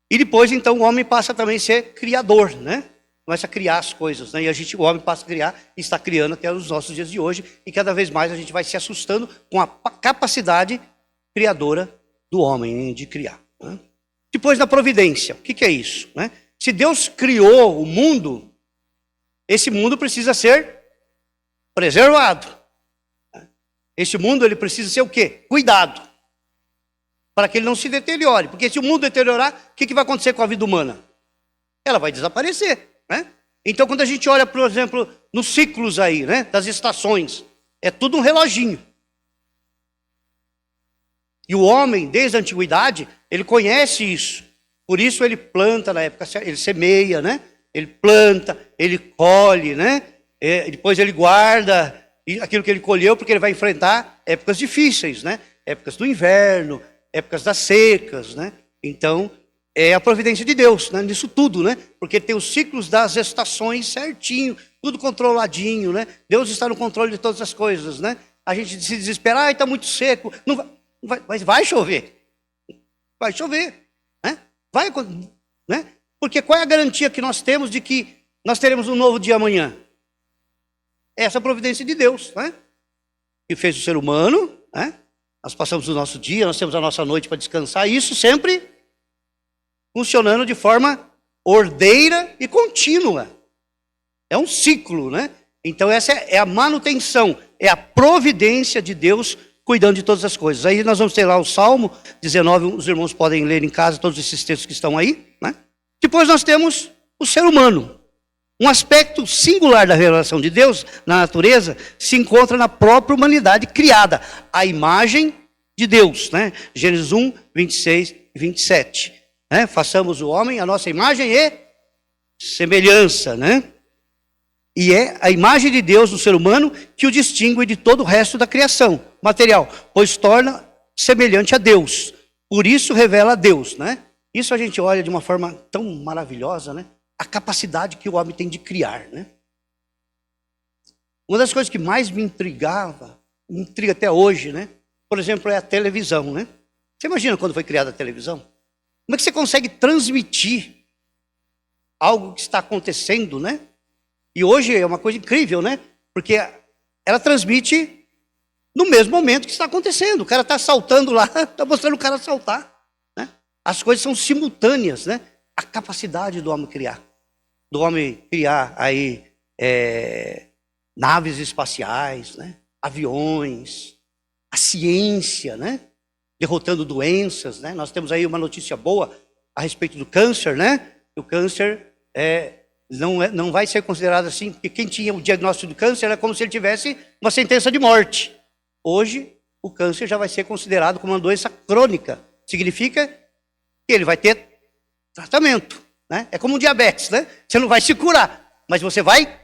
E depois, então, o homem passa também a ser criador, né? Começa a criar as coisas, né? E o homem passa a criar e está criando até os nossos dias de hoje. E cada vez mais a gente vai se assustando com a capacidade criadora do homem de criar, né? Depois da providência, o que é isso, né? Se Deus criou o mundo, esse mundo precisa ser preservado. Esse mundo ele precisa ser o quê? Cuidado. Para que ele não se deteriore. Porque se o mundo deteriorar, o que vai acontecer com a vida humana? Ela vai desaparecer, né? Então, quando a gente olha, por exemplo, nos ciclos aí, né, das estações, é tudo um reloginho. E o homem, desde a antiguidade, ele conhece isso. Por isso ele planta na época certa, ele semeia, né? Ele planta, ele colhe, né? Depois ele guarda aquilo que ele colheu, porque ele vai enfrentar épocas difíceis, né? Épocas do inverno, épocas das secas, né? Então, é a providência de Deus, né? Nisso tudo, né? Porque tem os ciclos das estações certinho, tudo controladinho, né? Deus está no controle de todas as coisas, né? A gente se desespera, está muito seco. Não vai, mas vai chover. Vai chover, né? Vai, né? Porque qual é a garantia que nós temos de que nós teremos um novo dia amanhã? Essa providência de Deus, né? Que fez o ser humano, né? Nós passamos o nosso dia, nós temos a nossa noite para descansar, e isso sempre funcionando de forma ordeira e contínua. É um ciclo, né? Então essa é a manutenção, é a providência de Deus cuidando de todas as coisas. Aí nós vamos ter lá o Salmo 19, os irmãos podem ler em casa todos esses textos que estão aí, né? Depois nós temos o ser humano. Um aspecto singular da revelação de Deus na natureza se encontra na própria humanidade criada, a imagem de Deus, né? Gênesis 1, 26 e 27. Né? Façamos o homem a nossa imagem e semelhança, né? E é a imagem de Deus no ser humano que o distingue de todo o resto da criação material, pois torna semelhante a Deus. Por isso revela a Deus, né? Isso a gente olha de uma forma tão maravilhosa, né? A capacidade que o homem tem de criar, né? Uma das coisas que mais me intrigava intriga até hoje, né? Por exemplo, é a televisão, né? Você imagina quando foi criada a televisão? Como é que você consegue transmitir algo que está acontecendo, né? E hoje é uma coisa incrível, né? Porque ela transmite no mesmo momento que está acontecendo. O cara está saltando lá, está mostrando o cara saltar, né? As coisas são simultâneas, né? A capacidade do homem criar aí naves espaciais, né? Aviões, a ciência, né? Derrotando doenças, né? Nós temos aí uma notícia boa a respeito do câncer, né? O câncer não vai ser considerado assim, porque quem tinha o diagnóstico do câncer era como se ele tivesse uma sentença de morte. Hoje, o câncer já vai ser considerado como uma doença crônica. Significa que ele vai ter tratamento, né? É como um diabetes, né? Você não vai se curar, mas você vai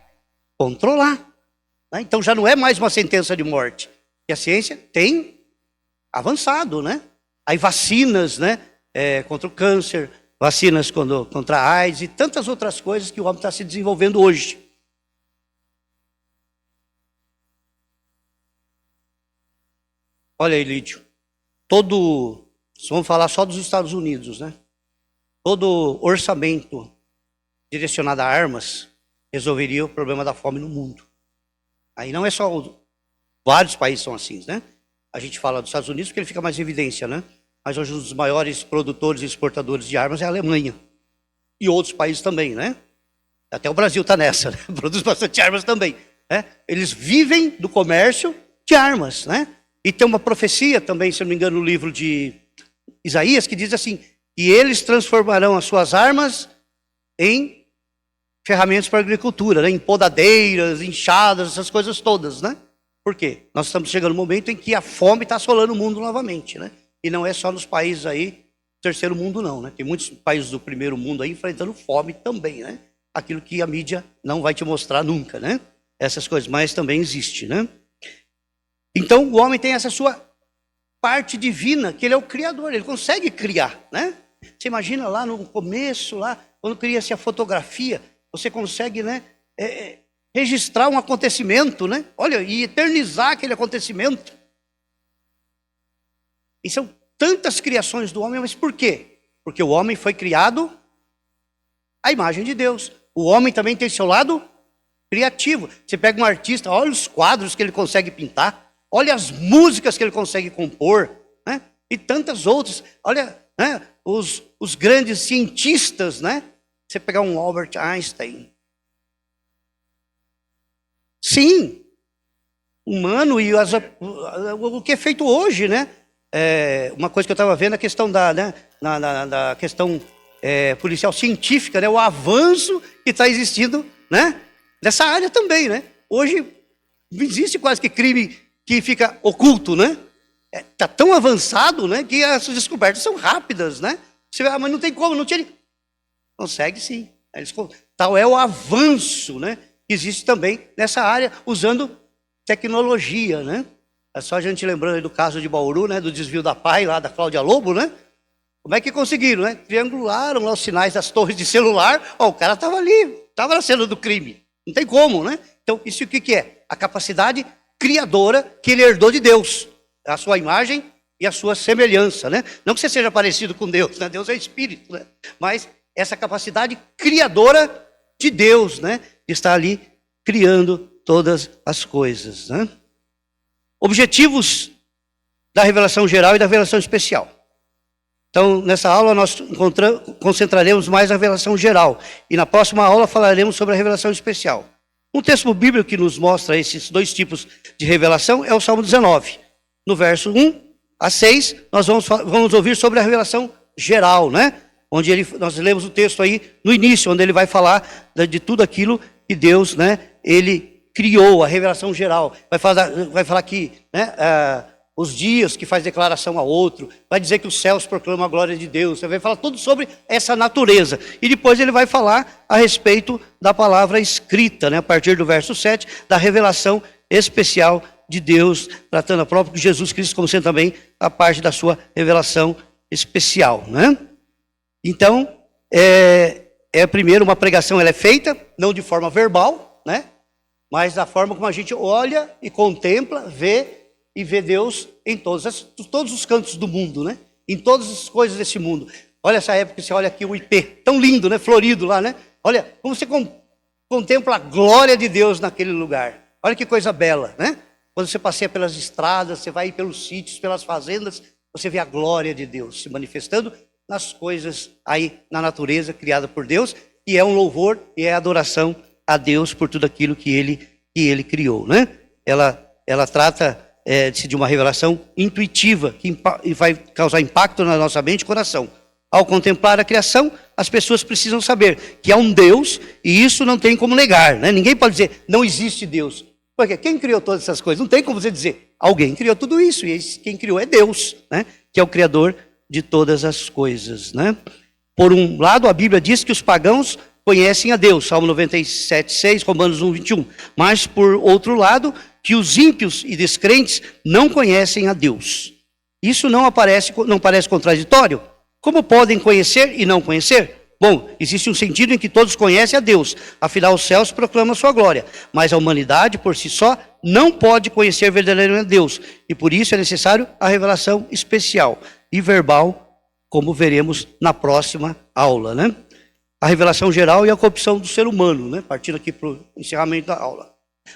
controlar, né? Então já não é mais uma sentença de morte. E a ciência tem avançado, né? Aí vacinas, né? Contra o câncer, vacinas contra a AIDS e tantas outras coisas que o homem está se desenvolvendo hoje. Olha aí, Lídio. Vamos falar só dos Estados Unidos, né? Todo orçamento direcionado a armas resolveria o problema da fome no mundo. Aí não é só... Vários países são assim, né? A gente fala dos Estados Unidos porque ele fica mais em evidência, né? Mas hoje um dos maiores produtores e exportadores de armas é a Alemanha. E outros países também, né? Até o Brasil está nessa, né? Produz bastante armas também, né? Eles vivem do comércio de armas, né? E tem uma profecia também, se não me engano, no livro de Isaías, que diz assim, que eles transformarão as suas armas em ferramentas para a agricultura, né? Em podadeiras, enxadas, essas coisas todas, né? Por quê? Nós estamos chegando no momento em que a fome está assolando o mundo novamente, né? E não é só nos países aí, terceiro mundo não, né? Tem muitos países do primeiro mundo aí enfrentando fome também, né? Aquilo que a mídia não vai te mostrar nunca, né? Essas coisas, mas também existe, né? Então o homem tem essa sua parte divina, que ele é o criador, ele consegue criar, né? Você imagina lá no começo, lá, quando cria-se a fotografia, você consegue, né? Registrar um acontecimento, né? Olha, e eternizar aquele acontecimento. E são tantas criações do homem, mas por quê? Porque o homem foi criado à imagem de Deus. O homem também tem seu lado criativo. Você pega um artista, olha os quadros que ele consegue pintar, olha as músicas que ele consegue compor, né? E tantas outras. Olha, né? Os grandes cientistas, né? Você pegar um Albert Einstein. Sim, humano e o que é feito hoje, né? Uma coisa que eu estava vendo, a questão da questão policial científica, né? O avanço que está existindo, né? Nessa área também, né? Hoje não existe quase que crime que fica oculto, né? Está tão avançado, né? Que as descobertas são rápidas, né? Você vai, mas não tem como, não tinha... Consegue sim. Tal é o avanço, né? Existe também nessa área, usando tecnologia, né? É só a gente lembrando do caso de Bauru, né? Do desvio da PAI, lá da Cláudia Lobo, né? Como é que conseguiram, né? Triangularam lá os sinais das torres de celular. Ó, o cara estava ali, estava na cena do crime. Não tem como, né? Então, isso o que é? A capacidade criadora que ele herdou de Deus. A sua imagem e a sua semelhança, né? Não que você seja parecido com Deus, né? Deus é espírito, né? Mas essa capacidade criadora de Deus, né? Está ali criando todas as coisas, né? Objetivos da revelação geral e da revelação especial. Então, nessa aula nós concentraremos mais na revelação geral e na próxima aula falaremos sobre a revelação especial. Um texto bíblico que nos mostra esses dois tipos de revelação é o Salmo 19. No verso 1 a 6, nós vamos ouvir sobre a revelação geral, né? Onde nós lemos o texto aí no início, onde ele vai falar de tudo aquilo que Deus, né, ele criou, a revelação geral. Vai falar que, né, os dias que faz declaração a outro, vai dizer que os céus proclamam a glória de Deus, vai falar tudo sobre essa natureza. E depois ele vai falar a respeito da palavra escrita, né, a partir do verso 7, da revelação especial de Deus, tratando a própria Jesus Cristo como sendo também a parte da sua revelação especial, né? Então, primeiro uma pregação, ela é feita, não de forma verbal, né? Mas da forma como a gente olha e contempla, vê e vê Deus em todos os cantos do mundo, né? Em todas as coisas desse mundo. Olha essa época, você olha aqui o IP, tão lindo, né? Florido lá, né? Olha como você contempla a glória de Deus naquele lugar. Olha que coisa bela, né? Quando você passeia pelas estradas, você vai pelos sítios, pelas fazendas, você vê a glória de Deus se manifestando nas coisas aí na natureza criada por Deus, e é um louvor e é adoração a Deus por tudo aquilo que ele criou, né? Ela trata-se de uma revelação intuitiva que vai causar impacto na nossa mente e coração. Ao contemplar a criação, as pessoas precisam saber que há um Deus e isso não tem como negar, né? Ninguém pode dizer, não existe Deus. Porque quem criou todas essas coisas? Não tem como você dizer, alguém criou tudo isso e quem criou é Deus, né? Que é o Criador de todas as coisas, né? Por um lado, a Bíblia diz que os pagãos conhecem a Deus, Salmo 97:6, Romanos 1:21. Mas, por outro lado, que os ímpios e descrentes não conhecem a Deus. Isso não parece contraditório? Como podem conhecer e não conhecer? Bom, existe um sentido em que todos conhecem a Deus, afinal os céus proclamam a sua glória, mas a humanidade por si só não pode conhecer verdadeiramente Deus, e por isso é necessário a revelação especial e verbal, como veremos na próxima aula, né? A revelação geral e a corrupção do ser humano, né? Partindo aqui para o encerramento da aula.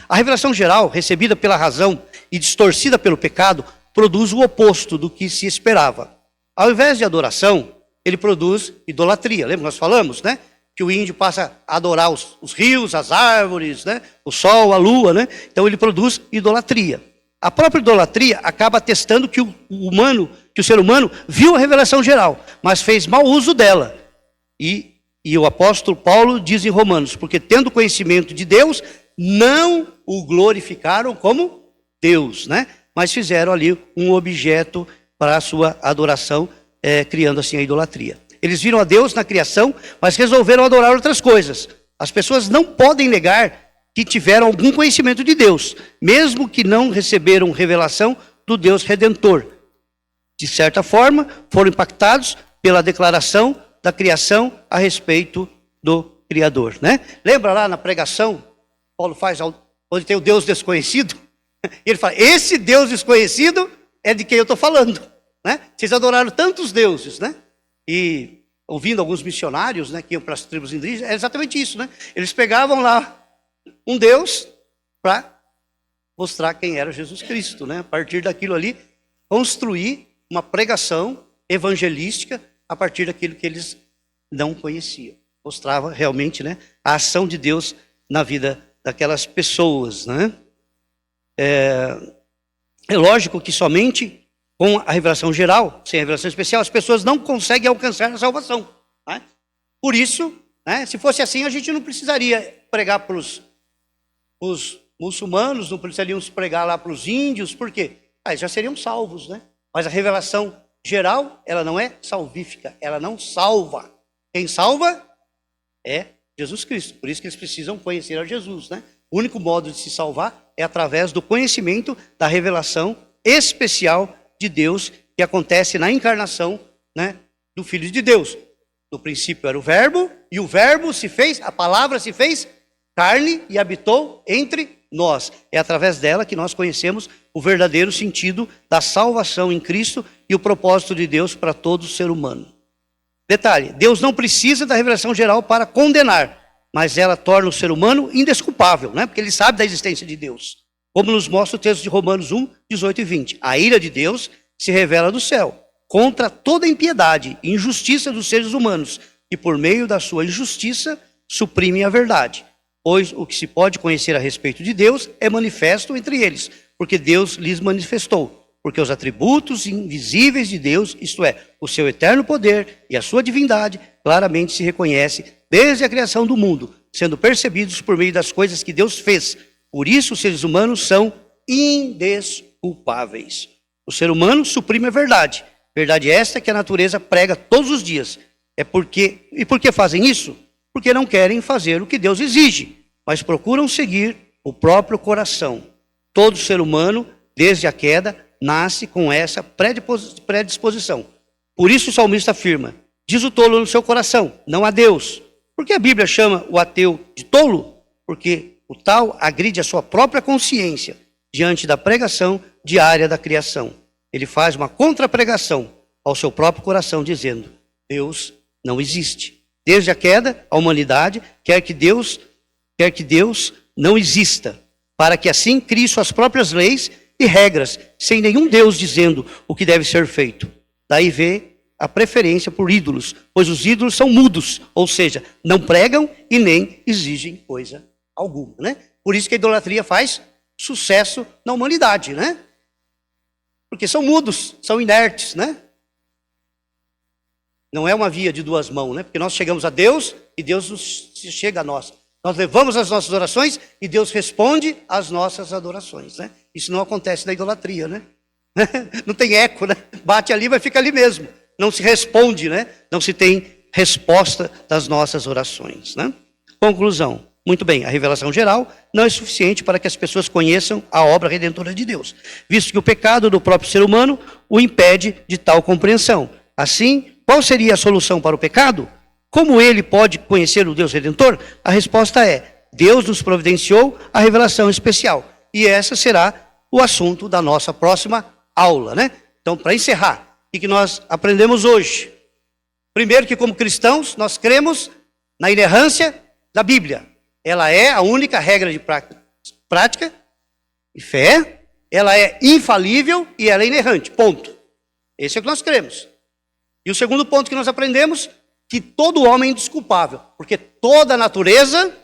A revelação geral, recebida pela razão e distorcida pelo pecado, produz o oposto do que se esperava. Ao invés de adoração, ele produz idolatria. Lembra que nós falamos, né? Que o índio passa a adorar os rios, as árvores, né? O sol, a lua, né? Então ele produz idolatria. A própria idolatria acaba atestando que o ser humano viu a revelação geral, mas fez mau uso dela. E o apóstolo Paulo diz em Romanos, porque tendo conhecimento de Deus, não o glorificaram como Deus, né? Mas fizeram ali um objeto para a sua adoração, criando assim a idolatria. Eles viram a Deus na criação, mas resolveram adorar outras coisas. As pessoas não podem negar que tiveram algum conhecimento de Deus, mesmo que não receberam revelação do Deus Redentor. De certa forma, foram impactados pela declaração da criação a respeito do Criador, né? Lembra lá na pregação, Paulo faz, onde tem o Deus desconhecido? Ele fala, esse Deus desconhecido é de quem eu estou falando, né? Vocês adoraram tantos deuses, né? E ouvindo alguns missionários, né, que iam para as tribos indígenas, é exatamente isso, né? Eles pegavam lá um Deus para mostrar quem era Jesus Cristo, né? A partir daquilo ali, construir uma pregação evangelística a partir daquilo que eles não conheciam. Mostrava realmente, né, a ação de Deus na vida daquelas pessoas, né? É lógico que somente com a revelação geral, sem a revelação especial, as pessoas não conseguem alcançar a salvação, né? Por isso, né, se fosse assim, a gente não precisaria pregar para os muçulmanos, não precisaríamos pregar lá para os índios, por quê? Eles já seriam salvos, né? Mas a revelação geral, ela não é salvífica, ela não salva. Quem salva é Jesus Cristo. Por isso que eles precisam conhecer a Jesus, né? O único modo de se salvar é através do conhecimento da revelação especial de Deus que acontece na encarnação, né, do Filho de Deus. No princípio era o Verbo, e o Verbo se fez, a palavra se fez carne e habitou entre nós. É através dela que nós conhecemos o verdadeiro sentido da salvação em Cristo e o propósito de Deus para todo ser humano. Detalhe, Deus não precisa da revelação geral para condenar, mas ela torna o ser humano indesculpável, né? Porque ele sabe da existência de Deus. Como nos mostra o texto de Romanos 1, 18 e 20. A ira de Deus se revela do céu, contra toda impiedade e injustiça dos seres humanos, que por meio da sua injustiça suprimem a verdade. Pois o que se pode conhecer a respeito de Deus é manifesto entre eles, porque Deus lhes manifestou. Porque os atributos invisíveis de Deus, isto é, o seu eterno poder e a sua divindade, claramente se reconhece desde a criação do mundo, sendo percebidos por meio das coisas que Deus fez. Por isso os seres humanos são indesculpáveis. O ser humano suprime a verdade. Verdade esta que a natureza prega todos os dias. E por que fazem isso? Porque não querem fazer o que Deus exige, mas procuram seguir o próprio coração. Todo ser humano, desde a queda, nasce com essa predisposição. Por isso o salmista afirma, diz o tolo no seu coração, não a Deus. Por que a Bíblia chama o ateu de tolo? Porque o tal agride a sua própria consciência, diante da pregação diária da criação. Ele faz uma contra-pregação ao seu próprio coração, dizendo: Deus não existe. Desde a queda, a humanidade quer que Deus não exista, para que assim crie suas próprias leis e regras, sem nenhum Deus dizendo o que deve ser feito. Daí vê a preferência por ídolos, pois os ídolos são mudos, ou seja, não pregam e nem exigem coisa alguma, né? Por isso que a idolatria faz sucesso na humanidade, né? Porque são mudos, são inertes, né? Não é uma via de duas mãos, né? Porque nós chegamos a Deus e Deus chega a nós. Nós levamos as nossas orações e Deus responde às nossas adorações, né? Isso não acontece na idolatria, né? Não tem eco, né? Bate ali, mas fica ali mesmo. Não se responde, né? Não se tem resposta das nossas orações, né? Conclusão. Muito bem, a revelação geral não é suficiente para que as pessoas conheçam a obra redentora de Deus, visto que o pecado do próprio ser humano o impede de tal compreensão. Assim, qual seria a solução para o pecado? Como ele pode conhecer o Deus Redentor? A resposta é: Deus nos providenciou a revelação especial. E essa será o assunto da nossa próxima aula, né? Então, para encerrar, o que nós aprendemos hoje? Primeiro, que como cristãos, nós cremos na inerrância da Bíblia. Ela é a única regra de prática e fé. Ela é infalível e ela é inerrante. Ponto. Esse é o que nós cremos. E o segundo ponto que nós aprendemos, que todo homem é indesculpável, porque toda a natureza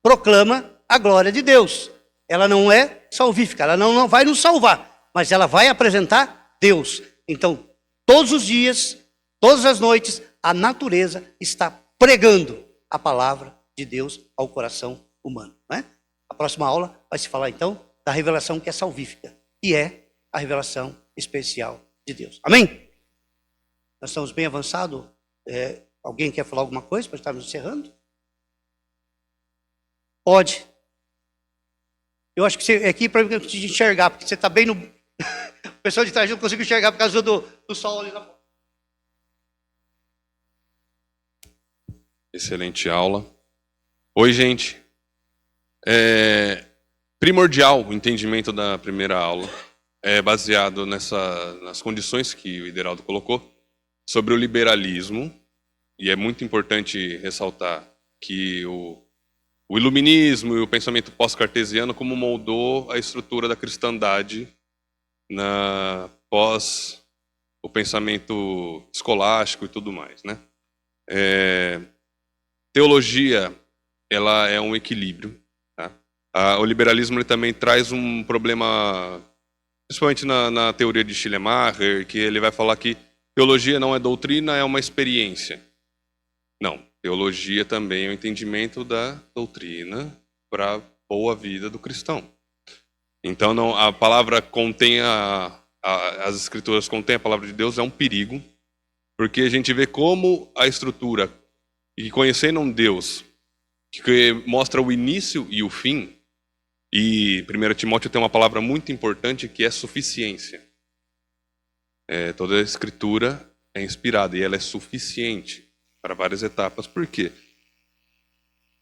proclama a glória de Deus. Ela não é salvífica, ela não vai nos salvar, mas ela vai apresentar Deus. Então, todos os dias, todas as noites, a natureza está pregando a palavra de Deus ao coração humano, né? A próxima aula vai se falar então da revelação que é salvífica, e é a revelação especial de Deus. Amém? Nós estamos bem avançados. Alguém quer falar alguma coisa para estarmos encerrando? Pode. Eu acho que você é aqui para te enxergar, porque você está bem no... O pessoal de trás não conseguiu enxergar por causa do sol ali na porta. Excelente aula. Oi, gente. Primordial o entendimento da primeira aula. É baseado nas condições que o Ideraldo colocou sobre o liberalismo. E é muito importante ressaltar que o iluminismo e o pensamento pós-cartesiano como moldou a estrutura da cristandade pós o pensamento escolástico e tudo mais, né? Teologia, ela é um equilíbrio, tá? O liberalismo ele também traz um problema, principalmente na teoria de Schleiermacher, que ele vai falar que teologia não é doutrina, é uma experiência. Não, teologia também é o entendimento da doutrina para a boa vida do cristão. Então, não, a palavra contém, as escrituras contêm a palavra de Deus, é um perigo, porque a gente vê como a estrutura, e conhecendo um Deus que mostra o início e o fim, e 1 Timóteo tem uma palavra muito importante que é suficiência. Toda a escritura é inspirada e ela é suficiente para várias etapas. Por quê?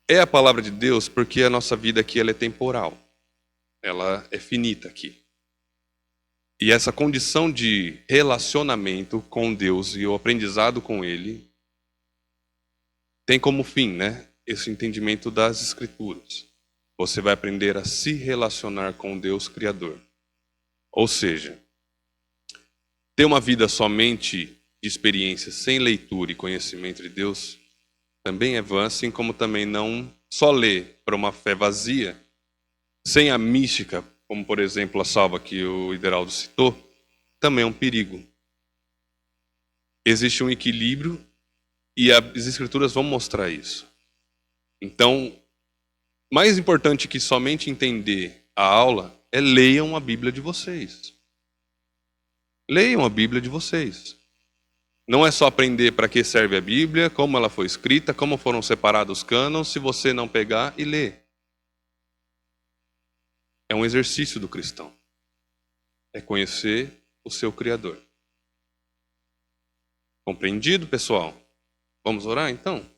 É a palavra de Deus porque a nossa vida aqui ela é temporal. Ela é finita aqui. E essa condição de relacionamento com Deus e o aprendizado com Ele tem como fim, né, esse entendimento das Escrituras. Você vai aprender a se relacionar com Deus Criador. Ou seja, ter uma vida somente de experiência, sem leitura e conhecimento de Deus, também é vã, assim como também não só ler para uma fé vazia, sem a mística, como por exemplo a salva que o Ideraldo citou, também é um perigo. Existe um equilíbrio e as Escrituras vão mostrar isso. Então, mais importante que somente entender a aula é leiam a Bíblia de vocês. Leiam a Bíblia de vocês. Não é só aprender para que serve a Bíblia, como ela foi escrita, como foram separados os cânones, se você não pegar e ler. É um exercício do cristão. É conhecer o seu Criador. Compreendido, pessoal? Vamos orar, então?